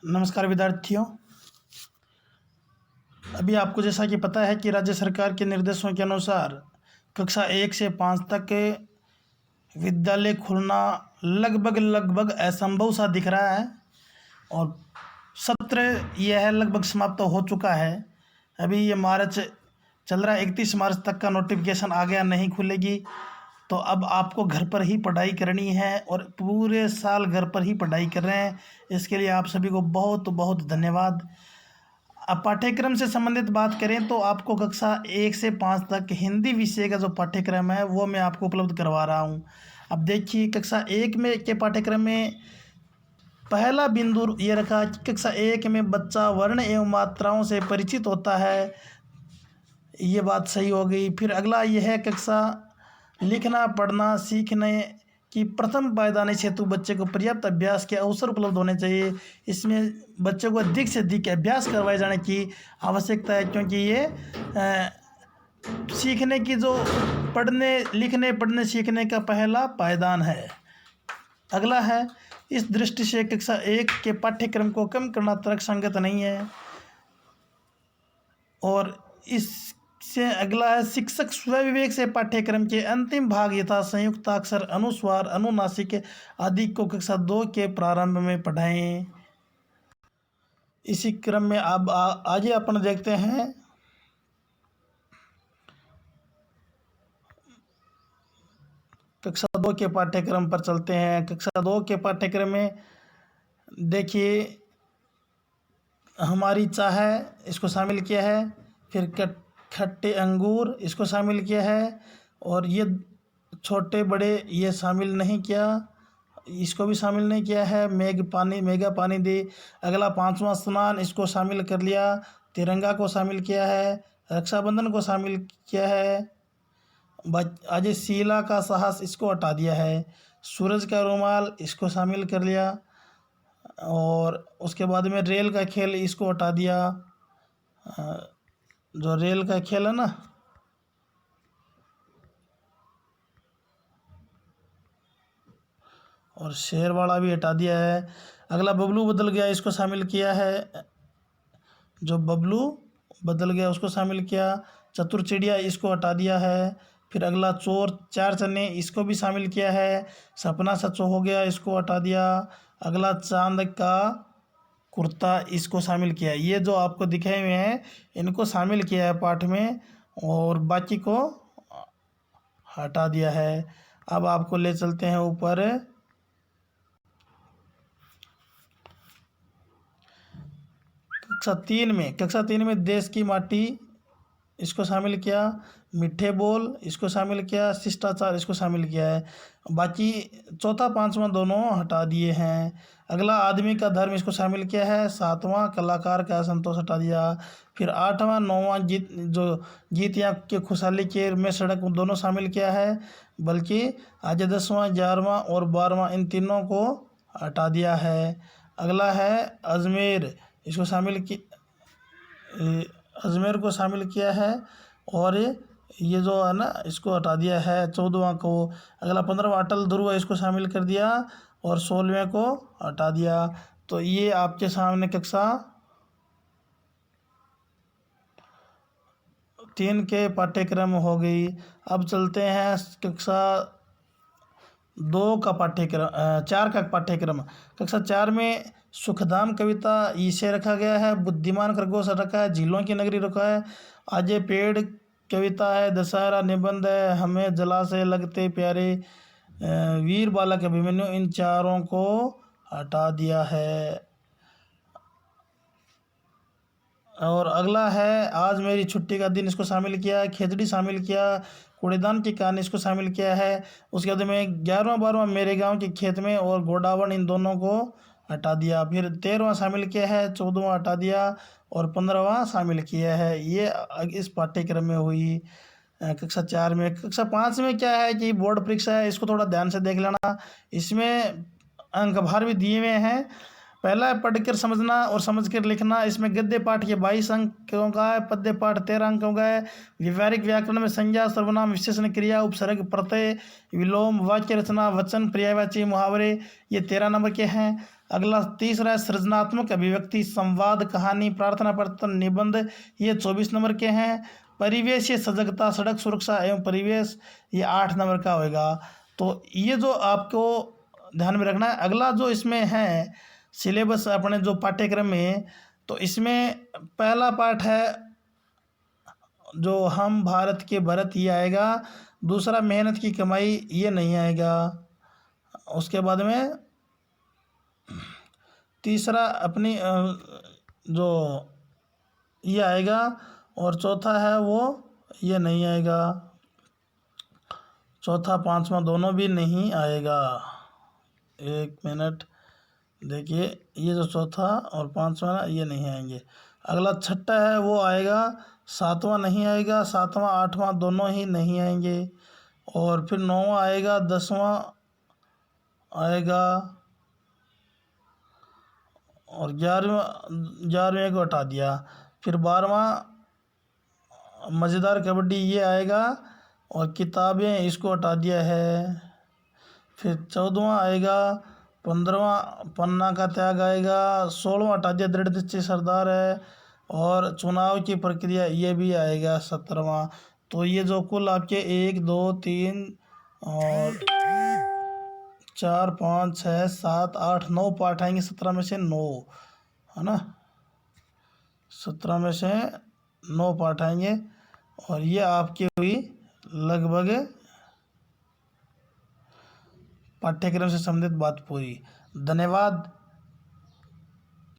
नमस्कार विद्यार्थियों। अभी आपको जैसा कि पता है कि राज्य सरकार के निर्देशों के अनुसार कक्षा 1 से 5 तक के विद्यालय खुलना लगभग असंभव सा दिख रहा है और सत्र यह लगभग समाप्त हो चुका है। अभी ये मार्च चल रहा है, 31 मार्च तक का नोटिफिकेशन आ गया, नहीं खुलेगी तो अब आपको घर पर ही पढ़ाई करनी है और पूरे साल घर पर ही पढ़ाई कर रहे हैं। इसके लिए आप सभी को बहुत बहुत धन्यवाद। अब पाठ्यक्रम से संबंधित बात करें तो आपको कक्षा 1 से 5 तक हिंदी विषय का जो पाठ्यक्रम है वो मैं आपको उपलब्ध करवा रहा हूँ। अब देखिए, कक्षा 1 में के पाठ्यक्रम में पहला बिंदु ये रखा कि कक्षा 1 में बच्चा वर्ण एवं मात्राओं से परिचित होता है, ये बात सही हो गई। फिर अगला यह है कक्षा लिखना पढ़ना सीखने की प्रथम पायदानी हेतु बच्चे को पर्याप्त अभ्यास के अवसर उपलब्ध होने चाहिए। इसमें बच्चों को अधिक से अधिक अभ्यास करवाए जाने की आवश्यकता है, क्योंकि ये सीखने की जो पढ़ने लिखने पढ़ने सीखने का पहला पायदान है। अगला है, इस दृष्टि से कक्षा 1 के पाठ्यक्रम को कम करना तर्कसंगत नहीं है। और इससे अगला है, शिक्षक स्वविवेक से पाठ्यक्रम के अंतिम भाग यथा संयुक्ताक्षर अनुस्वार अनुनासिक आदि को कक्षा 2 के प्रारंभ में पढ़ाएं। इसी क्रम में अब आगे अपन देखते हैं कक्षा 2 के पाठ्यक्रम पर चलते हैं। कक्षा 2 के पाठ्यक्रम में देखिए, हमारी चाह इसको शामिल किया है, फिर खट्टे अंगूर इसको शामिल किया है, और ये छोटे बड़े ये शामिल नहीं किया, इसको भी शामिल नहीं किया है। मेगा पानी दे। अगला 5वां स्नान इसको शामिल कर लिया, तिरंगा को शामिल किया है, रक्षाबंधन को शामिल किया है, अजय शीला का साहस इसको हटा दिया है, सूरज का रुमाल इसको शामिल कर लिया, और उसके बाद में रेल का खेल इसको हटा दिया। जो रेल का खेल है ना, और शेर वाला भी हटा दिया है। अगला बबलू बदल गया इसको शामिल किया है, जो बबलू बदल गया उसको शामिल किया। चतुर चिड़िया इसको हटा दिया है। फिर अगला चोर चार चने इसको भी शामिल किया है। सपना सच हो गया इसको हटा दिया। अगला चांद का कुर्ता इसको शामिल किया। ये जो आपको दिखाए हुए हैं इनको शामिल किया है पाठ में, और बाकी को हटा दिया है। अब आपको ले चलते हैं ऊपर कक्षा 3 में देश की माटी इसको शामिल किया, मीठे बोल इसको शामिल किया, शिष्टाचार इसको शामिल किया है। बाकी चौथा 5वां दोनों हटा दिए हैं। अगला आदमी का धर्म इसको शामिल किया है। 7वां कलाकार का असंतोष हटा दिया। फिर 8वां 9वां गीत या के खुशहाली के में सड़क दोनों शामिल किया है, बल्कि आज 10वां 11वां और 12वां इन तीनों को हटा दिया है। अगला है अजमेर, इसको अजमेर को शामिल किया है, और ये जो है ना इसको हटा दिया है 14वां को। अगला 15वां अटल ध्रुव इसको शामिल कर दिया, और 16वें को हटा दिया। तो ये आपके सामने कक्षा 3 के पाठ्यक्रम हो गई। अब चलते हैं कक्षा 2 का पाठ्यक्रम 4 का पाठ्यक्रम। कक्षा 4 में सुखधाम कविता इसे रखा गया है, बुद्धिमान खरगोश रखा है, झीलों की नगरी रखा है, आजे पेड़ कविता है, दशहरा निबंध है, हमें जलाशय लगते प्यारे, वीर बालक अभिमन्यु, इन चारों को हटा दिया है। और अगला है आज मेरी छुट्टी का दिन, इसको शामिल किया, खिचड़ी शामिल किया, कूड़ेदान की कहानी इसको शामिल किया है। उसके बाद में 11वां 12वां मेरे गांव के खेत में और गोडावण इन दोनों को हटा दिया। फिर 13वां शामिल किया है, 14वां हटा दिया, और 15वां शामिल किया है। ये इस पाठ्यक्रम में हुई कक्षा 4 में। कक्षा 5 में क्या है कि बोर्ड परीक्षा है, इसको थोड़ा ध्यान से देख लेना। इसमें अंक भार भी दिए हुए हैं। पहला है पढ़कर समझना और समझकर लिखना। इसमें गद्य पाठ के 22 अंकों का है, पद्य पाठ 13 अंकों का है। व्यवहारिक व्याकरण में संज्ञा सर्वनाम विशेषण क्रिया उपसर्ग प्रत्यय विलोम वाक्य रचना वचन पर्यायवाची मुहावरे ये 13 नंबर के हैं। अगला तीसरा है सृजनात्मक अभिव्यक्ति, संवाद, कहानी, प्रार्थना पत्र, निबंध, ये 24 नंबर के हैं। परिवेश सजगता, सड़क सुरक्षा एवं परिवेश, ये 8 नंबर का होगा। तो ये जो आपको ध्यान में रखना है। अगला जो इसमें है सिलेबस अपने जो पाठ्यक्रम में, तो इसमें पहला पाठ है जो हम भारत के भरत, ये आएगा। दूसरा मेहनत की कमाई, ये नहीं आएगा। उसके बाद में तीसरा अपनी जो ये आएगा, और चौथा है वो ये नहीं आएगा। चौथा पांचवा दोनों भी नहीं आएगा। एक मिनट देखिए, ये जो चौथा और पांचवा ना, ये नहीं आएंगे। अगला छठा है वो आएगा, सातवां नहीं आएगा, सातवां आठवां दोनों ही नहीं आएंगे। और फिर नौवां आएगा, 10वां आएगा, और 11वें को हटा दिया। फिर 12वां मज़ेदार कबड्डी, ये आएगा, और किताबें इसको हटा दिया है। फिर 14वां आएगा, 15वां पन्ना का त्याग आएगा, 16वां हटा दिया, दृढ़ निश्चय सरदार है, और चुनाव की प्रक्रिया ये भी आएगा 17वां। तो ये जो कुल आपके 1 2 3 और 4 5 6 7 8 9 पाठ आएंगे। 17 में से 9 है ना, 17 में से 9 पाठ आएंगे। और ये आपकी हुई लगभग पाठ्यक्रम से संबंधित बात पूरी। धन्यवाद।